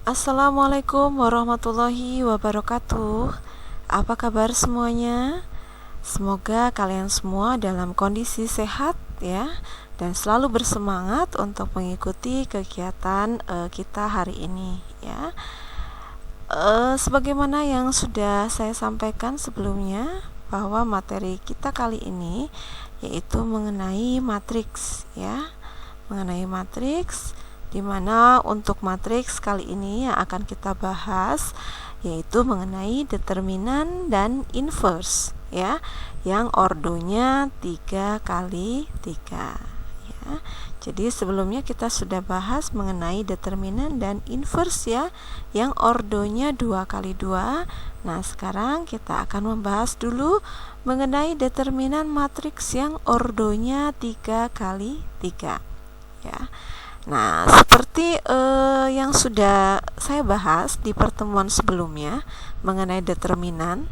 Assalamualaikum warahmatullahi wabarakatuh. Apa kabar semuanya? Semoga kalian semua dalam kondisi sehat ya, dan selalu bersemangat untuk mengikuti kegiatan kita hari ini ya. Sebagaimana yang sudah saya sampaikan sebelumnya, bahwa materi kita kali ini yaitu mengenai matriks ya, mengenai matriks, di mana untuk matriks kali ini yang akan kita bahas yaitu mengenai determinan dan inverse ya, yang ordonya 3 kali 3 ya. Jadi sebelumnya kita sudah bahas mengenai determinan dan inverse ya, yang ordonya 2 kali 2. Nah, sekarang kita akan membahas dulu mengenai determinan matriks yang ordonya 3 kali 3 ya. Nah, seperti yang sudah saya bahas di pertemuan sebelumnya mengenai determinan,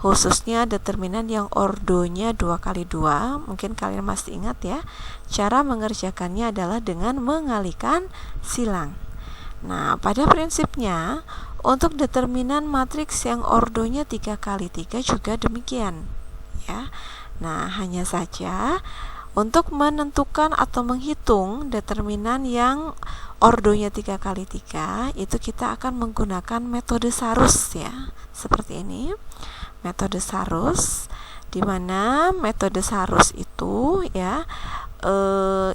khususnya determinan yang ordonya 2 kali 2, mungkin kalian masih ingat ya. Cara mengerjakannya adalah dengan mengalihkan silang. Nah, pada prinsipnya untuk determinan matriks yang ordonya 3 kali 3 juga demikian ya. Nah, hanya saja untuk menentukan atau menghitung determinan yang ordonya 3 kali 3 itu kita akan menggunakan metode Sarus ya. Seperti ini. Metode Sarus, di mana metode Sarus itu ya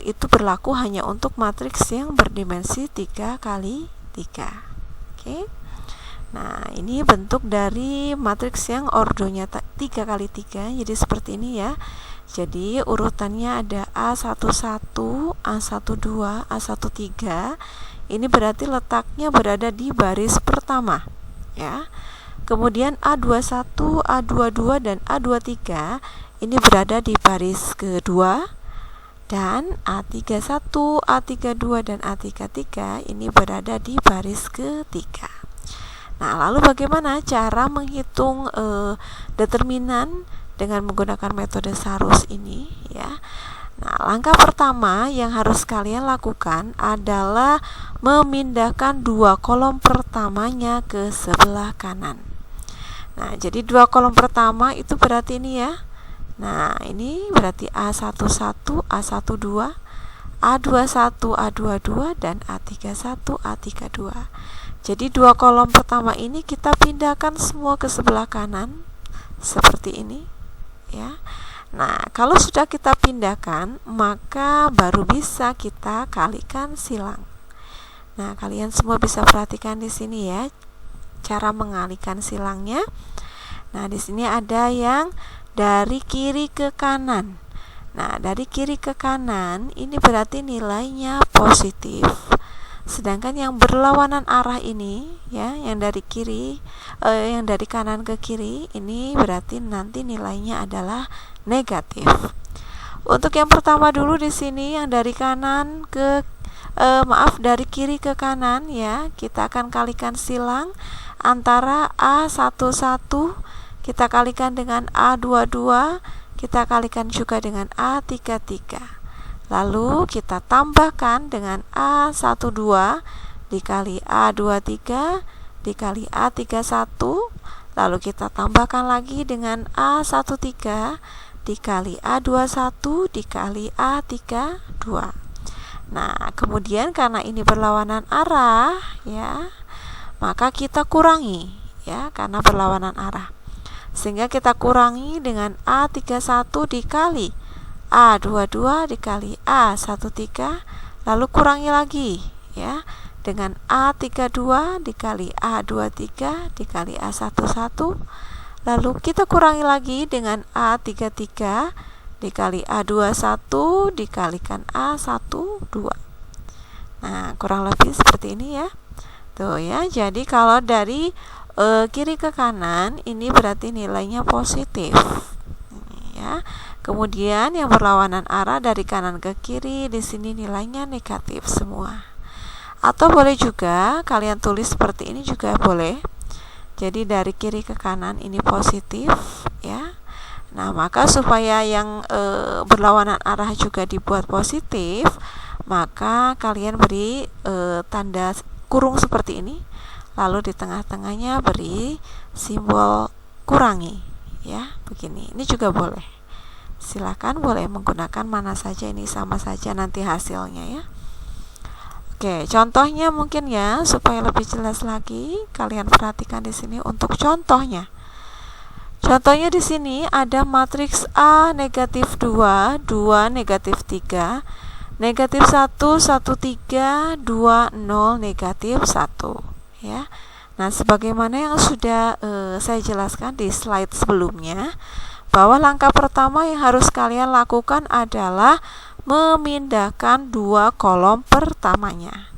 itu berlaku hanya untuk matriks yang berdimensi 3 kali 3. Oke. Nah, ini bentuk dari matriks yang ordonya 3 kali 3. Jadi seperti ini ya. Jadi urutannya ada A11, A12, A13. Ini berarti letaknya berada di baris pertama ya. Kemudian A21, A22 dan A23 ini berada di baris kedua, dan A31, A32 dan A33 ini berada di baris ketiga. Nah, lalu bagaimana cara menghitung determinan dengan menggunakan metode Sarus ini ya? Nah, langkah pertama yang harus kalian lakukan adalah memindahkan 2 kolom pertamanya ke sebelah kanan. Nah, jadi 2 kolom pertama itu berarti ini ya. Nah, ini berarti A11, A12, A21, A22 dan A31, A32. Jadi 2 kolom pertama ini kita pindahkan semua ke sebelah kanan seperti ini ya. Nah, kalau sudah kita pindahkan, maka baru bisa kita kalikan silang. Nah, kalian semua bisa perhatikan di sini ya cara mengalihkan silangnya. Nah, di sini ada yang dari kiri ke kanan. Nah, dari kiri ke kanan ini berarti nilainya positif. Sedangkan yang berlawanan arah ini ya, yang dari kiri yang dari kanan ke kiri ini berarti nanti nilainya adalah negatif. Untuk yang pertama dulu di sini yang dari kanan ke dari kiri ke kanan ya, kita akan kalikan silang antara A11 kita kalikan dengan A22, kita kalikan juga dengan A33. Lalu kita tambahkan dengan A12 dikali A23 dikali A31. Lalu kita tambahkan lagi dengan A13 dikali A21 dikali A32. Nah, kemudian karena ini berlawanan arah ya, maka kita kurangi ya, karena berlawanan arah. Sehingga kita kurangi dengan A31 dikali A22 dikali A13, lalu kurangi lagi ya dengan A32 dikali A23 dikali A11, lalu kita kurangi lagi dengan A33 dikali A21 dikalikan A12. Nah, kurang lebih seperti ini ya. Tuh ya, jadi kalau dari kiri ke kanan ini berarti nilainya positif ya. Kemudian yang berlawanan arah dari kanan ke kiri di sini nilainya negatif semua. Atau boleh juga kalian tulis seperti ini juga boleh. Jadi dari kiri ke kanan ini positif ya. Nah, maka supaya yang berlawanan arah juga dibuat positif, maka kalian beri tanda kurung seperti ini, lalu di tengah-tengahnya beri simbol kurangi, ya, begini. Ini juga boleh. Silakan boleh menggunakan mana saja, ini sama saja nanti hasilnya ya. Oke, contohnya mungkin ya, supaya lebih jelas lagi, kalian perhatikan di sini untuk contohnya. Contohnya di sini ada matriks A negatif 2, 2 negatif 3, negatif 1, 1, 3, 2, 0, negatif 1 ya. Nah, sebagaimana yang sudah saya jelaskan di slide sebelumnya, bahwa langkah pertama yang harus kalian lakukan adalah memindahkan dua kolom pertamanya.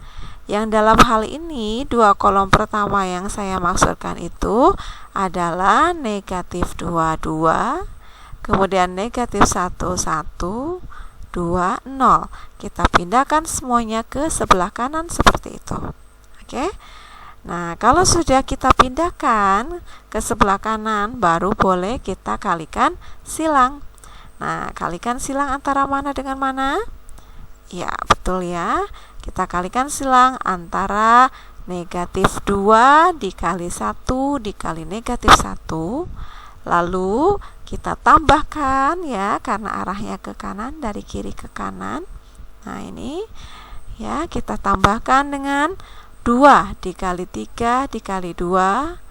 Yang dalam hal ini, dua kolom pertama yang saya maksudkan itu adalah negatif 2, 2, kemudian negatif 1, 1, 2, 0. Kita pindahkan semuanya ke sebelah kanan seperti itu. Oke. Nah, kalau sudah kita pindahkan ke sebelah kanan, baru boleh kita kalikan silang. Nah, kalikan silang antara mana dengan mana? Ya, betul ya. Kita kalikan silang antara negatif 2 dikali 1 dikali negatif 1. Lalu kita tambahkan ya, karena arahnya ke kanan, dari kiri ke kanan. Nah, ini ya, kita tambahkan dengan 2 dikali 3 dikali 2.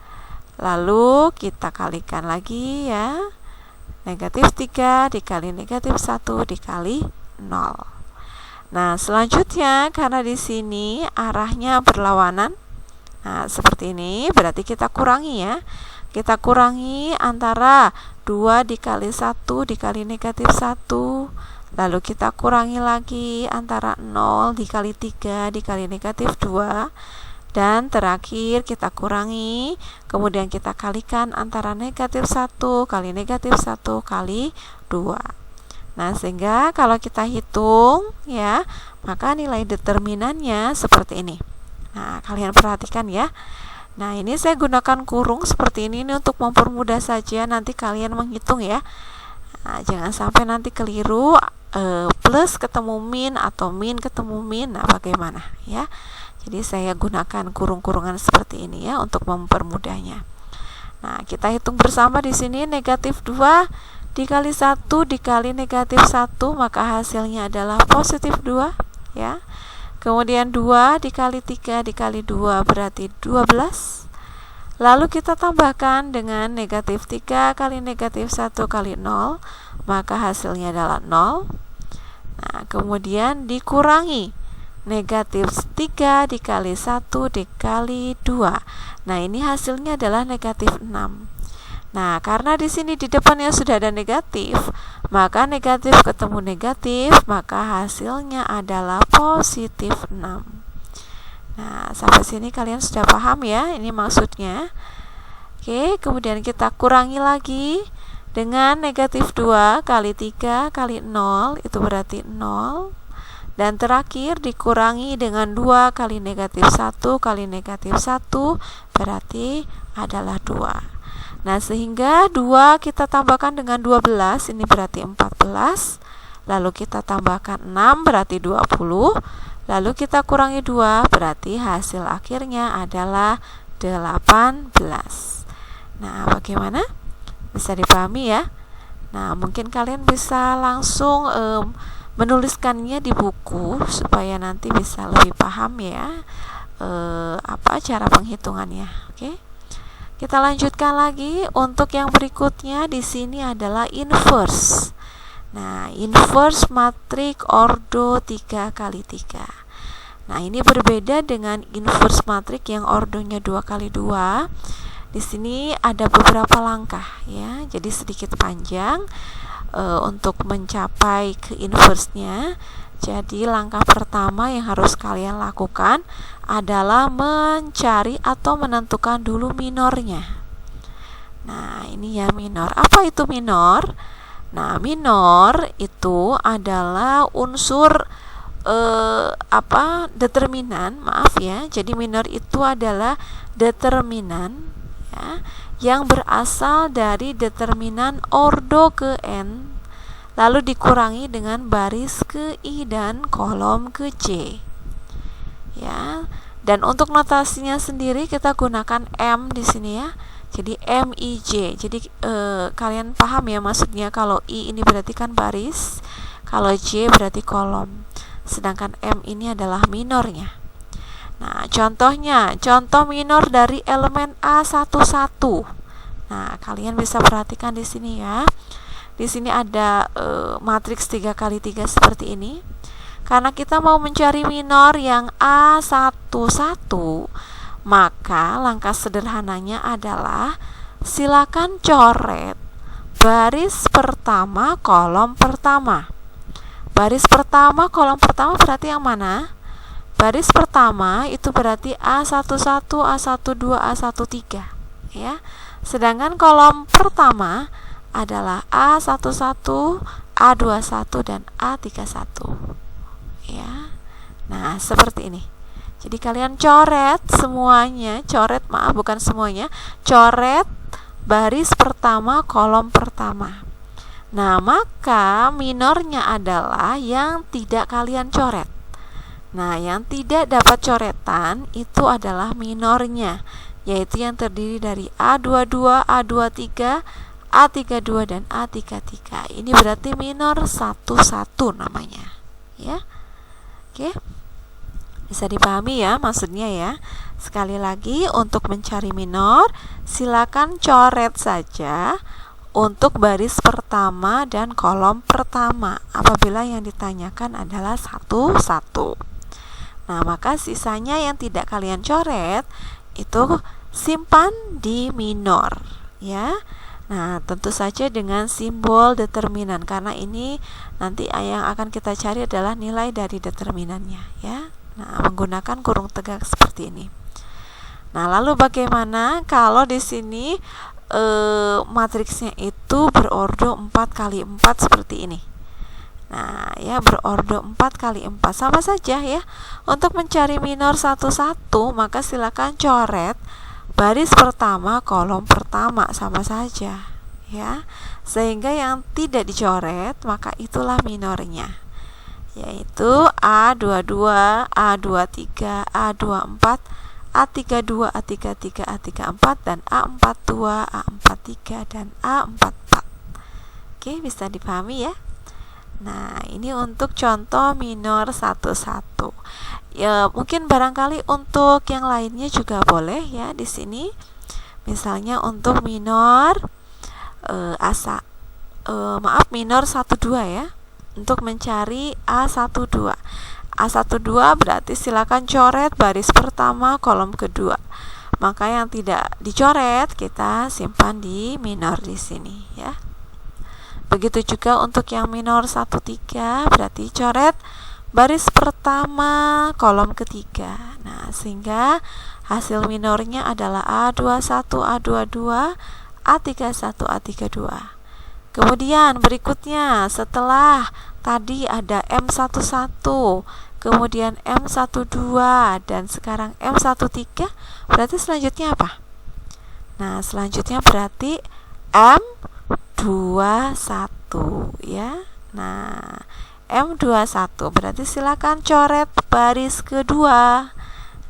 Lalu kita kalikan lagi ya. Negatif 3 dikali negatif 1 dikali 0. Nah, selanjutnya karena di sini arahnya berlawanan. Nah, seperti ini berarti kita kurangi ya. Kita kurangi antara 2 dikali 1 dikali negatif 1. Lalu kita kurangi lagi antara 0 dikali 3 dikali negatif 2. Dan terakhir kita kurangi, kemudian kita kalikan antara negatif 1 kali negatif 1 kali 2. Nah, sehingga kalau kita hitung ya, maka nilai determinannya seperti ini. Nah, kalian perhatikan ya. Nah, ini saya gunakan kurung seperti ini untuk mempermudah saja nanti kalian menghitung ya. Nah, jangan sampai nanti keliru, plus ketemu min atau min ketemu min. Nah, bagaimana ya? Jadi saya gunakan kurung-kurungan seperti ini ya untuk mempermudahnya. Nah, kita hitung bersama di sini. Negatif 2 dikali 1 dikali negatif 1, maka hasilnya adalah positif 2 ya. Kemudian 2 dikali 3 dikali 2 berarti 12. Lalu kita tambahkan dengan negatif 3 kali negatif 1 kali 0, maka hasilnya adalah 0. Nah, kemudian dikurangi negatif 3 dikali 1 dikali 2. Nah, ini hasilnya adalah negatif 6. Nah, karena di sini di depannya sudah ada negatif, maka negatif ketemu negatif, maka hasilnya adalah positif 6. Nah, sampai sini kalian sudah paham ya, ini maksudnya. Oke, kemudian kita kurangi lagi dengan negatif 2 kali 3 kali 0, itu berarti 0. Dan terakhir dikurangi dengan 2 kali negatif 1 kali negatif 1, berarti adalah 2. Nah, sehingga 2 kita tambahkan dengan 12, ini berarti 14. Lalu kita tambahkan 6, berarti 20. Lalu kita kurangi 2, berarti hasil akhirnya adalah 18. Nah, bagaimana? Bisa dipahami ya? Nah, mungkin kalian bisa langsung menuliskannya di buku supaya nanti bisa lebih paham ya cara penghitungannya. Oke. Kita lanjutkan lagi. Untuk yang berikutnya di sini adalah inverse. Nah, inverse matrik ordo 3 kali 3. Nah, ini berbeda dengan inverse matrik yang ordonya 2 kali 2. Di sini ada beberapa langkah ya. Jadi sedikit panjang untuk mencapai ke inverse-nya. Jadi langkah pertama yang harus kalian lakukan adalah mencari atau menentukan dulu minornya. Nah, ini ya minor. Apa itu minor? Nah, minor itu adalah unsur determinan, maaf ya. Jadi minor itu adalah determinan ya, yang berasal dari determinan ordo ke n, lalu dikurangi dengan baris ke I dan kolom ke J. Ya, Dan untuk notasinya sendiri kita gunakan M di sini ya. Jadi MIJ. Jadi kalian paham ya maksudnya, kalau I ini berarti kan baris, kalau J berarti kolom. Sedangkan M ini adalah minornya. Nah, contohnya, contoh minor dari elemen A11. Nah, kalian bisa perhatikan di sini ya. Di sini ada matriks 3x3 seperti ini. Karena kita mau mencari minor yang A11, maka langkah sederhananya adalah silakan coret baris pertama kolom pertama. Baris pertama kolom pertama berarti yang mana? Baris pertama itu berarti A11, A12, A13 ya. Sedangkan kolom pertama adalah A11, A21 dan A31 ya. Nah, seperti ini. Jadi kalian coret semuanya, bukan semuanya, coret baris pertama kolom pertama. Nah, maka minornya adalah yang tidak kalian coret. Nah, yang tidak dapat coretan itu adalah minornya, yaitu yang terdiri dari A22, A23, A32 dan A33. Ini berarti minor 11 namanya ya. Oke. Bisa dipahami ya maksudnya ya. Sekali lagi, untuk mencari minor silakan coret saja untuk baris pertama dan kolom pertama apabila yang ditanyakan adalah 11. Nah, maka sisanya yang tidak kalian coret itu simpan di minor ya. Nah, tentu saja dengan simbol determinan, karena ini nanti yang akan kita cari adalah nilai dari determinannya ya. Nah, menggunakan kurung tegak seperti ini. Nah, lalu bagaimana kalau di sini matriksnya itu berordo 4x4 seperti ini? Nah, ya berordo 4x4 sama saja ya. Untuk mencari minor 11, maka silakan coret baris pertama kolom pertama sama saja ya. Sehingga yang tidak dicoret maka itulah minornya, yaitu A22, A23, A24, A32, A33, A34 dan A42, A43 dan A44. Oke, bisa dipahami ya. Nah, ini untuk contoh minor 11. Ya, mungkin barangkali untuk yang lainnya juga boleh ya di sini. Misalnya untuk minor minor 12 ya. Untuk mencari A12. A12 berarti silakan coret baris pertama kolom kedua. Maka yang tidak dicoret kita simpan di minor di sini ya. Begitu juga untuk yang minor 13 berarti coret baris pertama kolom ketiga. Nah, sehingga hasil minornya adalah A21, A22, A31, A32. Kemudian berikutnya setelah tadi ada M11, kemudian M12 dan sekarang M13, berarti selanjutnya apa? Nah, selanjutnya berarti M21 ya. Nah, M21 berarti silakan coret baris kedua.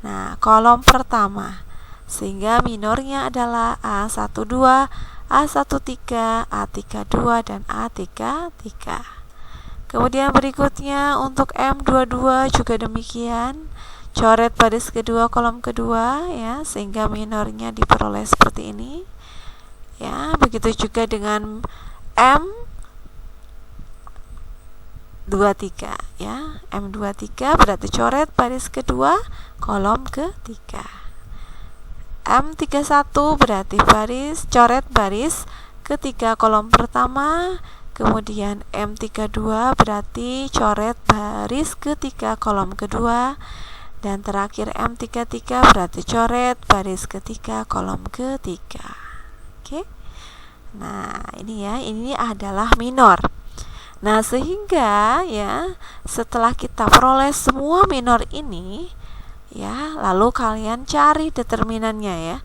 Nah, kolom pertama. Sehingga minornya adalah A12, A13, A32 dan A33. Kemudian berikutnya untuk M22 juga demikian. Coret baris kedua kolom kedua ya, sehingga minornya diperoleh seperti ini. Ya, begitu juga dengan M23 ya. M23 berarti coret baris kedua kolom ketiga. M31 berarti coret baris ketiga kolom pertama. Kemudian M32 berarti coret baris ketiga kolom kedua. Dan terakhir M33 berarti coret baris ketiga kolom ketiga. Oke. Nah, ini adalah minor. Nah, sehingga ya setelah kita peroleh semua minor ini ya, lalu kalian cari determinannya ya.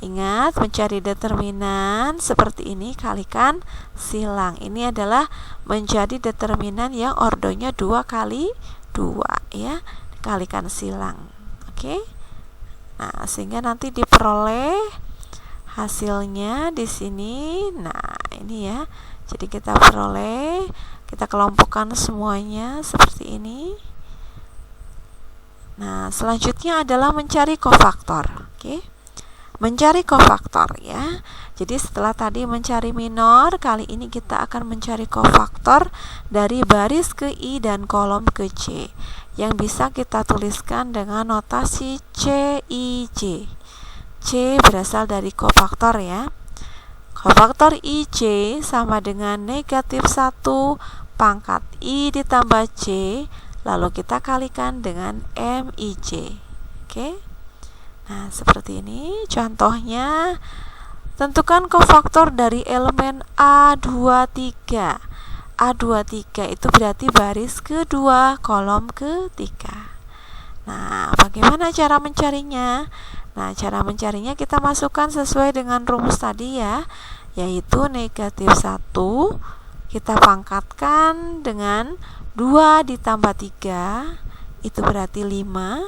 Ingat, mencari determinan seperti ini kalikan silang. Ini adalah menjadi determinan yang ordonya 2 kali 2 ya, kalikan silang. Oke. Nah, sehingga nanti diperoleh hasilnya di sini. Nah, ini ya. Jadi kita peroleh, kita kelompokkan semuanya seperti ini. Nah, selanjutnya adalah mencari kofaktor. Oke. Mencari kofaktor ya. Jadi setelah tadi mencari minor, kali ini kita akan mencari kofaktor dari baris ke I dan kolom ke C, yang bisa kita tuliskan dengan notasi CIJ. C berasal dari kofaktor ya. Kofaktor IJ sama dengan negatif 1 pangkat I ditambah C, lalu kita kalikan dengan MIJ. Oke. Nah, seperti ini contohnya. Tentukan kofaktor dari elemen A23. A23 itu berarti baris kedua, kolom ketiga. Nah, bagaimana cara mencarinya? Nah, cara mencarinya kita masukkan sesuai dengan rumus tadi ya, yaitu negatif 1 kita pangkatkan dengan 2 ditambah 3, itu berarti 5.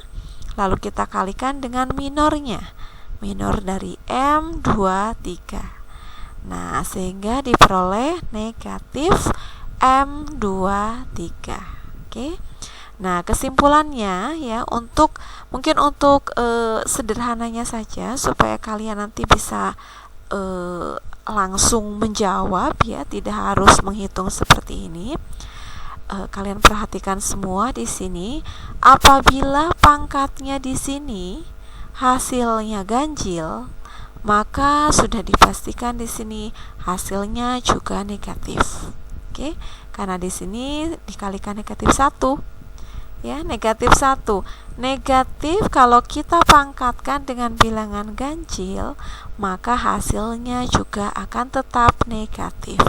Lalu kita kalikan dengan minornya, minor dari M23. Nah, sehingga diperoleh negatif M23. Oke. Nah, kesimpulannya ya, mungkin untuk sederhananya saja supaya kalian nanti bisa langsung menjawab ya, tidak harus menghitung seperti ini. Kalian perhatikan semua di sini. Apabila pangkatnya di sini hasilnya ganjil, maka sudah dipastikan di sini hasilnya juga negatif. Oke, karena di sini dikalikan negatif 1. Ya, negatif 1. Negatif kalau kita pangkatkan dengan bilangan ganjil, maka hasilnya juga akan tetap negatif.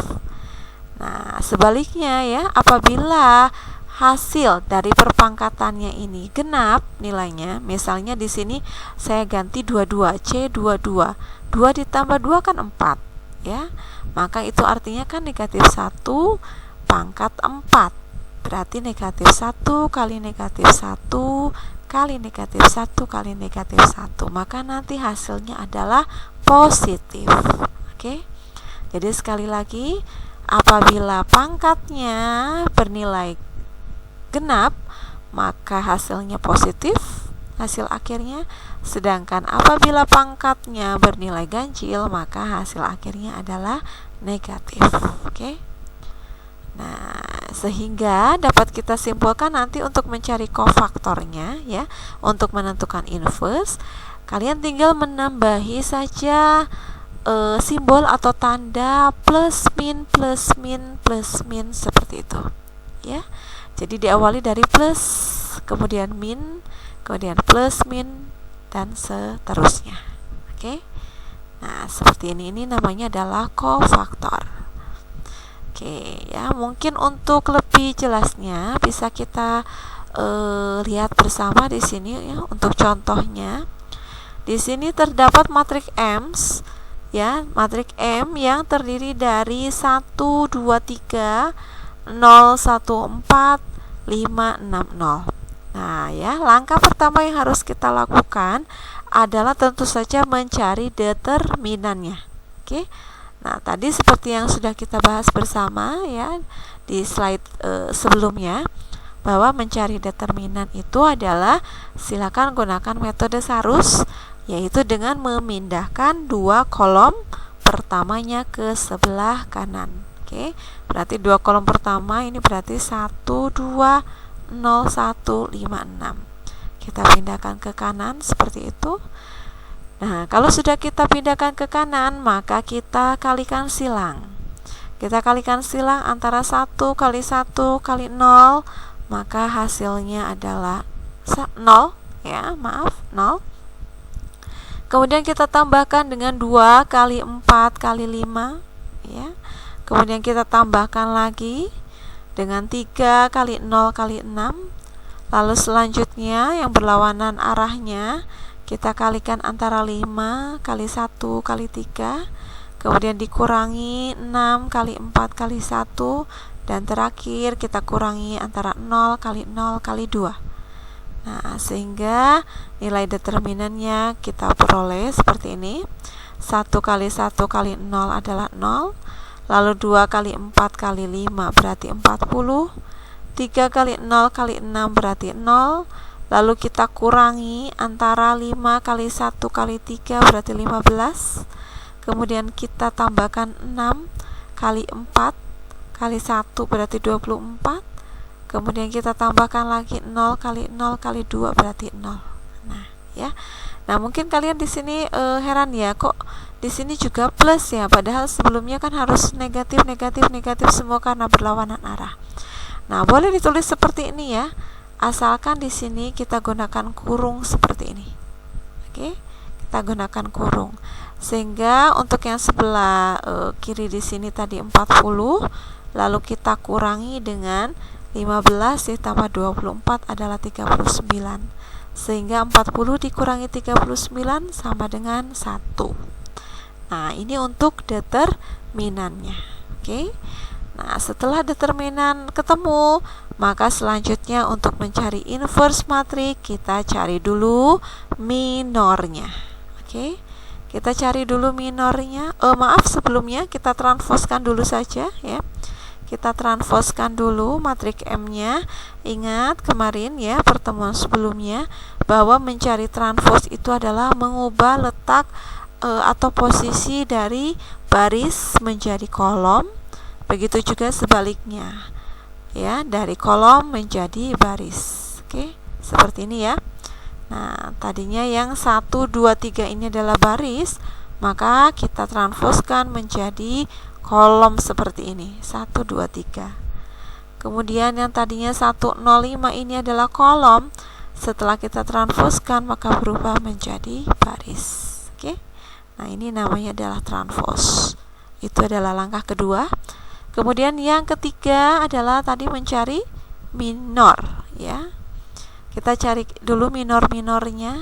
Nah, sebaliknya ya, apabila hasil dari perpangkatannya ini genap nilainya, misalnya di sini saya ganti 22, C22. 2 ditambah 2 kan 4, ya. Maka itu artinya kan negatif 1 pangkat 4. Berarti negatif 1 kali negatif 1 kali negatif 1 kali negatif 1. Maka nanti hasilnya adalah positif. Oke. Jadi sekali lagi, apabila pangkatnya bernilai genap, maka hasilnya positif, hasil akhirnya. Sedangkan apabila pangkatnya bernilai ganjil, maka hasil akhirnya adalah negatif. Oke. Nah, sehingga dapat kita simpulkan nanti untuk mencari kofaktornya ya, untuk menentukan inverse, kalian tinggal menambahi saja simbol atau tanda plus min seperti itu ya. Jadi diawali dari plus, kemudian min, kemudian plus min, dan seterusnya. Oke. Nah, seperti ini namanya adalah kofaktor. Oke ya, mungkin untuk lebih jelasnya bisa kita lihat bersama di sini ya, untuk contohnya. Di sini terdapat matriks M ya, matriks M yang terdiri dari 1 2 3 0 1 4 5 6 0. Nah ya, langkah pertama yang harus kita lakukan adalah tentu saja mencari determinannya. Oke. Nah, tadi seperti yang sudah kita bahas bersama ya di slide sebelumnya, bahwa mencari determinan itu adalah silakan gunakan metode Sarus, yaitu dengan memindahkan 2 kolom pertamanya ke sebelah kanan. Oke, berarti 2 kolom pertama ini berarti 1 2 0 1 5 6. Kita pindahkan ke kanan seperti itu. Nah, kalau sudah kita pindahkan ke kanan, maka kita kalikan silang. Kita kalikan silang antara 1 kali 1 kali 0, maka hasilnya adalah 0 ya, maaf, 0. Kemudian kita tambahkan dengan 2 kali 4 kali 5 ya. Kemudian kita tambahkan lagi dengan 3 kali 0 kali 6. Lalu selanjutnya yang berlawanan arahnya, kita kalikan antara 5 kali 1 kali 3, kemudian dikurangi 6 kali 4 kali 1, dan terakhir kita kurangi antara 0 kali 0 kali 2. Nah, sehingga nilai determinannya kita peroleh seperti ini. 1 kali 1 kali 0 adalah 0. Lalu 2 kali 4 kali 5 berarti 40. 3 kali 0 kali 6 berarti 0. Lalu kita kurangi antara 5 kali 1 kali 3 berarti 15. Kemudian kita tambahkan 6 kali 4 kali 1 berarti 24. Kemudian kita tambahkan lagi 0 kali 0 kali 2 berarti 0. Nah, ya. Nah, mungkin kalian di sini heran ya, kok di sini juga plus ya, padahal sebelumnya kan harus negatif semua karena berlawanan arah. Nah, boleh ditulis seperti ini ya. Asalkan di sini kita gunakan kurung seperti ini. Oke, kita gunakan kurung. Sehingga untuk yang sebelah kiri di sini tadi 40, lalu kita kurangi dengan 15 ditambah 24 adalah 39. Sehingga 40 dikurangi 39 sama dengan 1. Nah, ini untuk determinannya. Oke. Nah, setelah determinan ketemu, maka selanjutnya untuk mencari inverse matrik kita cari dulu minornya. Oke. Kita cari dulu minornya. Sebelumnya kita transposkan dulu saja ya. Kita transposkan dulu matrik M-nya. Ingat kemarin ya, pertemuan sebelumnya, bahwa mencari transpos itu adalah mengubah letak atau posisi dari baris menjadi kolom. Begitu juga sebaliknya. Ya, dari kolom menjadi baris. Oke, seperti ini ya. Nah, tadinya yang 1, 2, 3 ini adalah baris, maka kita transposkan menjadi kolom seperti ini, 1, 2, 3. Kemudian yang tadinya 105 ini adalah kolom, setelah kita transposkan maka berubah menjadi baris. Oke. Nah, ini namanya adalah transpos. Itu adalah langkah kedua. Kemudian yang ketiga adalah tadi mencari minor ya. Kita cari dulu minor-minornya.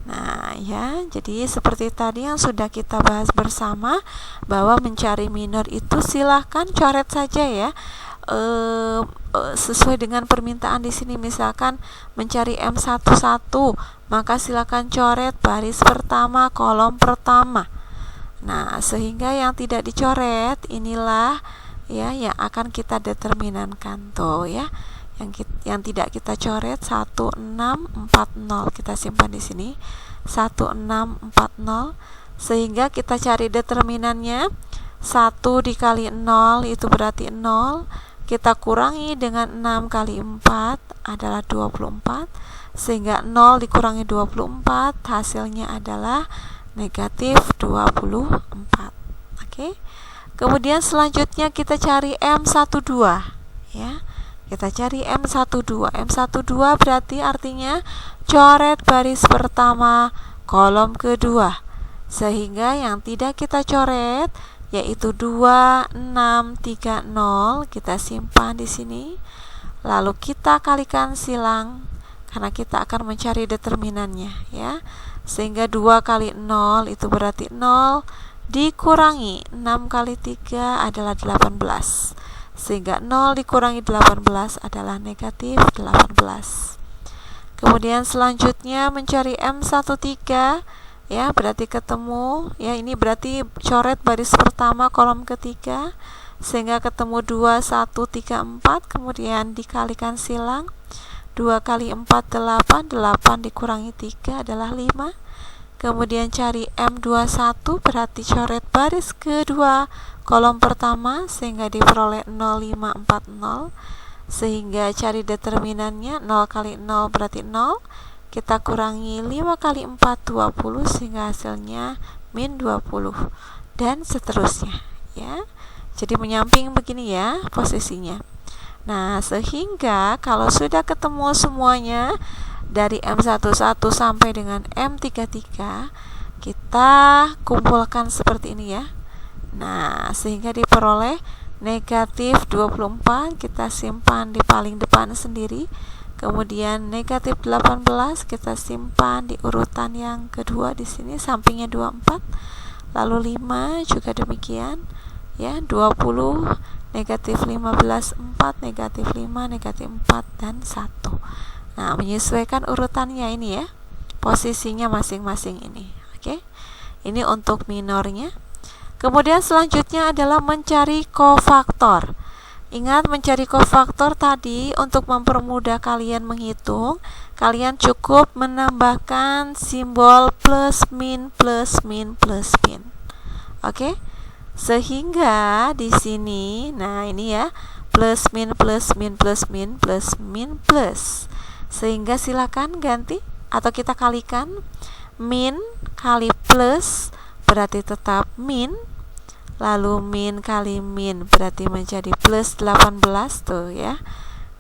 Nah, ya, jadi seperti tadi yang sudah kita bahas bersama, bahwa mencari minor itu silahkan coret saja ya, sesuai dengan permintaan di sini. Misalkan mencari M11, maka silahkan coret baris pertama, kolom pertama. Nah, sehingga yang tidak dicoret inilah ya yang akan kita determinankan tuh ya. Yang tidak kita coret 1640 kita simpan di sini 1640, sehingga kita cari determinannya. 1 dikali 0 itu berarti 0, kita kurangi dengan 6 kali 4 adalah 24, sehingga 0 dikurangi 24 hasilnya adalah negatif 24. Oke. Kemudian selanjutnya kita cari M12 ya. Kita cari M12. M12 berarti artinya coret baris pertama, kolom kedua. Sehingga yang tidak kita coret yaitu 2630 kita simpan di sini. Lalu kita kalikan silang karena kita akan mencari determinannya ya. Sehingga 2 kali 0 itu berarti 0 dikurangi 6 kali 3 adalah 18. Sehingga 0 dikurangi 18 adalah negatif 18. Kemudian selanjutnya mencari M13 ya, berarti ketemu ya, ini berarti coret baris pertama kolom ketiga, sehingga ketemu 2 1 3 4, kemudian dikalikan silang. 2 kali 4 8, 8 dikurangi 3 adalah 5. Kemudian cari M21 berarti coret baris kedua kolom pertama sehingga diperoleh 0540. Sehingga cari determinannya 0 kali 0 berarti 0. Kita kurangi 5 kali 4 20 sehingga hasilnya min 20 dan seterusnya ya. Jadi menyamping begini ya posisinya. Nah, sehingga kalau sudah ketemu semuanya dari M11 sampai dengan M33, kita kumpulkan seperti ini ya. Nah, sehingga diperoleh negatif 24, kita simpan di paling depan sendiri. Kemudian negatif 18 kita simpan di urutan yang kedua di sini, sampingnya 24. Lalu 5 juga demikian ya, 20, negatif 15, 4, negatif 5, negatif 4 dan 1. Nah, menyesuaikan urutannya ini ya, posisinya masing-masing ini. Oke, ini untuk minornya. Kemudian selanjutnya adalah mencari kofaktor. Ingat, mencari kofaktor tadi untuk mempermudah kalian menghitung, kalian cukup menambahkan simbol plus min plus min plus min. Oke, sehingga di sini, nah ini ya, plus min plus min plus min plus min plus. Sehingga silakan ganti atau kita kalikan, min kali plus berarti tetap min, lalu min kali min berarti menjadi plus 18 tuh ya.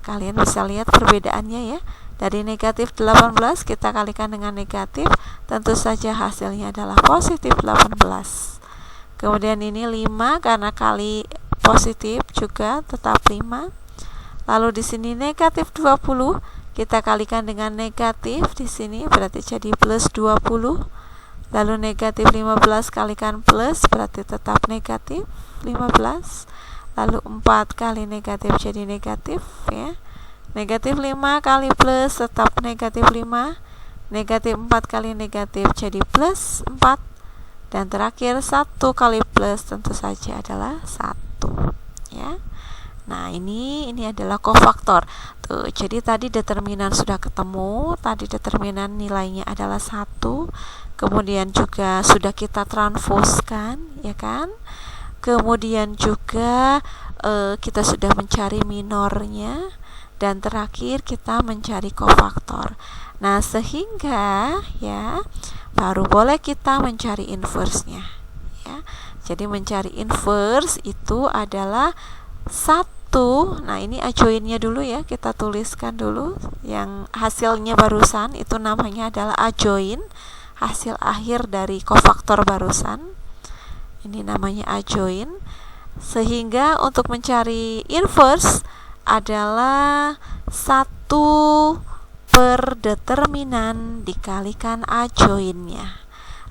Kalian bisa lihat perbedaannya ya. Dari negatif 18 kita kalikan dengan negatif, tentu saja hasilnya adalah positif 18. Kemudian ini 5 karena kali positif juga tetap 5. Lalu di sini negatif 20 kita kalikan dengan negatif di sini berarti jadi plus 20. Lalu negatif 15 kalikan plus berarti tetap negatif 15. Lalu 4 kali negatif jadi negatif ya. Negatif 5 kali plus tetap negatif 5. Negatif 4 kali negatif jadi plus 4. Dan terakhir 1 kali plus tentu saja adalah 1 ya. Nah, ini adalah kofaktor. Tuh, jadi tadi determinan sudah ketemu, tadi determinan nilainya adalah 1. Kemudian juga sudah kita transposkan, ya kan? Kemudian juga kita sudah mencari minornya, dan terakhir kita mencari kofaktor. Nah, sehingga ya baru boleh kita mencari inverse-nya ya. Jadi mencari inverse itu adalah 1. Nah, ini adjoin-nya dulu ya, kita tuliskan dulu. Yang hasilnya barusan itu namanya adalah adjoin, hasil akhir dari kofaktor barusan. Ini namanya adjoin. Sehingga untuk mencari inverse adalah 1 per determinan dikalikan adjoinnya,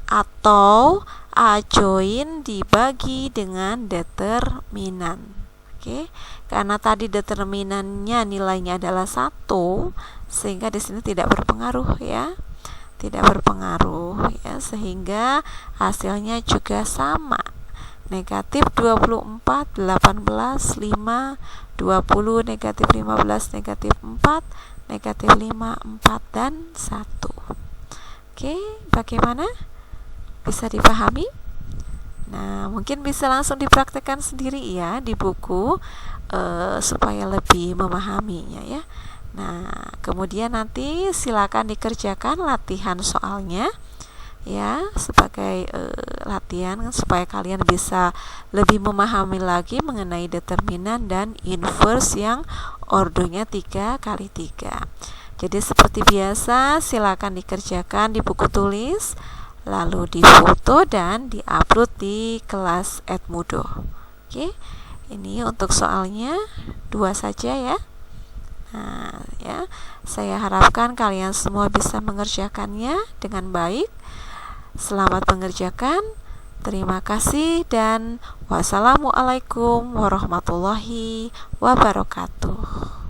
atau adjoin dibagi dengan determinan. Oke, karena tadi determinannya nilainya adalah 1, sehingga di sini tidak berpengaruh ya. Tidak berpengaruh ya, sehingga hasilnya juga sama. Negatif 24, 18, 5, 20, negatif 15, negatif 4, negatif 5, 4, dan 1. Oke, bagaimana? Bisa dipahami? Nah, mungkin bisa langsung dipraktekkan sendiri ya di buku supaya lebih memahaminya ya. Nah, kemudian nanti silakan dikerjakan latihan soalnya ya, sebagai latihan supaya kalian bisa lebih memahami lagi mengenai determinan dan inverse yang ordonya 3x3. Jadi seperti biasa, silakan dikerjakan di buku tulis, lalu difoto dan diupload di kelas Edmudo. Oke, ini untuk soalnya 2 saja ya. Nah, ya, saya harapkan kalian semua bisa mengerjakannya dengan baik. Selamat mengerjakan. Terima kasih dan wassalamualaikum warahmatullahi wabarakatuh.